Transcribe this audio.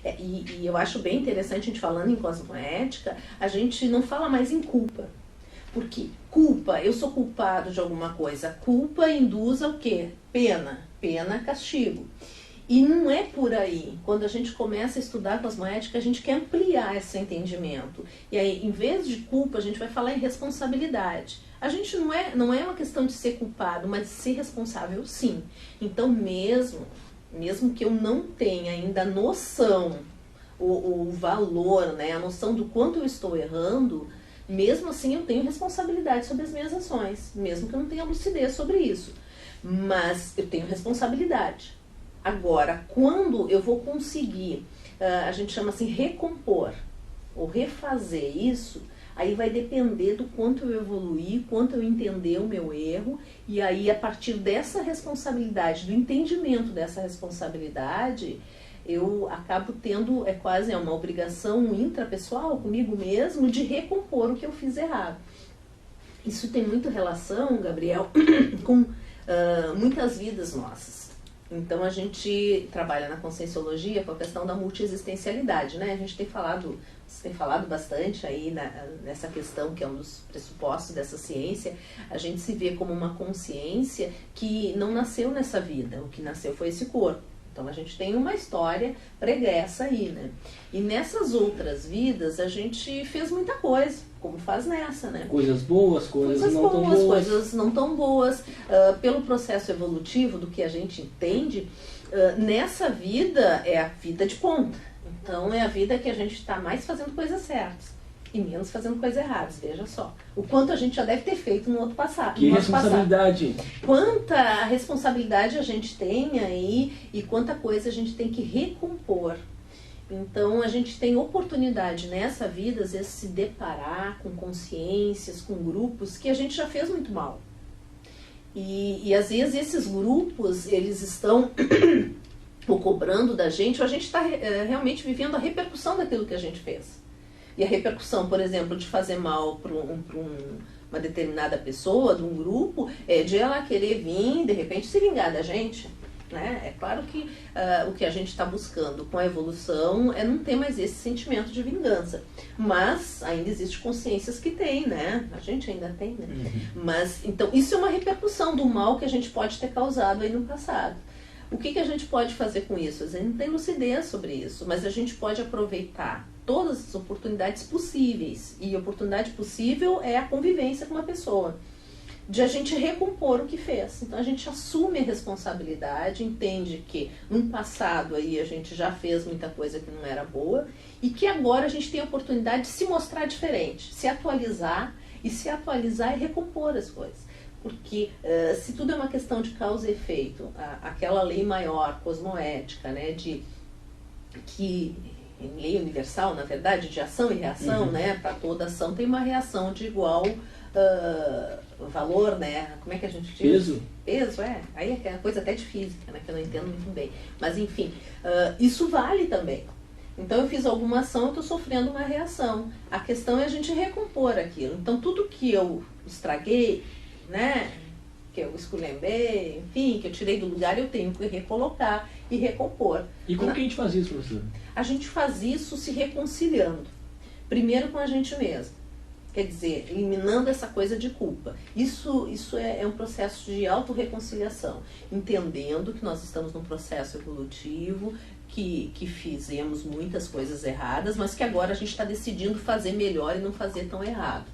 E eu acho bem interessante, a gente falando em cosmoética, a gente não fala mais em culpa. Porque culpa, eu sou culpado de alguma coisa. Culpa induz ao quê? Pena. Pena, castigo. E não é por aí. Quando a gente começa a estudar cosmoética, a gente quer ampliar esse entendimento. E aí, em vez de culpa, a gente vai falar em responsabilidade. A gente não é uma questão de ser culpado, mas de ser responsável, sim. Então, mesmo que eu não tenha ainda a noção, o valor, né, a noção do quanto eu estou errando, mesmo assim eu tenho responsabilidade sobre as minhas ações, mesmo que eu não tenha lucidez sobre isso. Mas eu tenho responsabilidade. Agora, quando eu vou conseguir, a gente chama assim, recompor ou refazer isso, aí vai depender do quanto eu evoluir, quanto eu entender o meu erro, e aí a partir dessa responsabilidade, do entendimento dessa responsabilidade, eu acabo tendo, quase uma obrigação intrapessoal comigo mesmo de recompor o que eu fiz errado. Isso tem muita relação, Gabriel, com muitas vidas nossas. Então a gente trabalha na Conscienciologia com a questão da multiexistencialidade, né? A gente tem falado bastante aí nessa questão que é um dos pressupostos dessa ciência. A gente se vê como uma consciência que não nasceu nessa vida, o que nasceu foi esse corpo. Então a gente tem uma história pregressa aí, né? E nessas outras vidas a gente fez muita coisa, como faz nessa, né? Coisas boas, coisas não tão boas. Coisas não tão boas. Pelo processo evolutivo do que a gente entende, nessa vida é a vida de ponta. Então é a vida que a gente está mais fazendo coisas certas e menos fazendo coisas erradas, veja só. O quanto a gente já deve ter feito no outro passado. Que responsabilidade! Quanta responsabilidade a gente tem aí e quanta coisa a gente tem que recompor. Então a gente tem oportunidade nessa vida, às vezes, se deparar com consciências, com grupos que a gente já fez muito mal. E às vezes esses grupos, eles estão ou cobrando da gente, ou a gente está realmente vivendo a repercussão daquilo que a gente fez. E a repercussão, por exemplo, de fazer mal para uma determinada pessoa, de um grupo, é de ela querer vir, de repente, se vingar da gente. Né? É claro que o que a gente está buscando com a evolução é não ter mais esse sentimento de vingança. Mas ainda existe consciências que tem, né? A gente ainda tem, né? Uhum. Mas, então, isso é uma repercussão do mal que a gente pode ter causado aí no passado. O que a gente pode fazer com isso? A gente não tem lucidez sobre isso, mas a gente pode aproveitar todas as oportunidades possíveis. E oportunidade possível é a convivência com uma pessoa. De a gente recompor o que fez. Então a gente assume a responsabilidade, entende que no passado aí a gente já fez muita coisa que não era boa e que agora a gente tem a oportunidade de se mostrar diferente, se atualizar e recompor as coisas. Porque se tudo é uma questão de causa e efeito, aquela lei maior, cosmoética, né, que lei universal, na verdade, de ação e reação, uhum. Né, para toda ação tem uma reação de igual valor, né? Como é que a gente diz? Peso. Peso, Aí é coisa até de física, né? Que eu não entendo muito bem. Mas, enfim, isso vale também. Então, eu fiz alguma ação, eu estou sofrendo uma reação. A questão é a gente recompor aquilo. Então, tudo que eu estraguei, né? Que eu esculhambei, enfim, que eu tirei do lugar, eu tenho que recolocar e recompor. E como que a gente faz isso, professor? A gente faz isso se reconciliando. Primeiro com a gente mesmo. Quer dizer, eliminando essa coisa de culpa. Isso é um processo de autorreconciliação. Entendendo que nós estamos num processo evolutivo, que fizemos muitas coisas erradas, mas que agora a gente está decidindo fazer melhor e não fazer tão errado.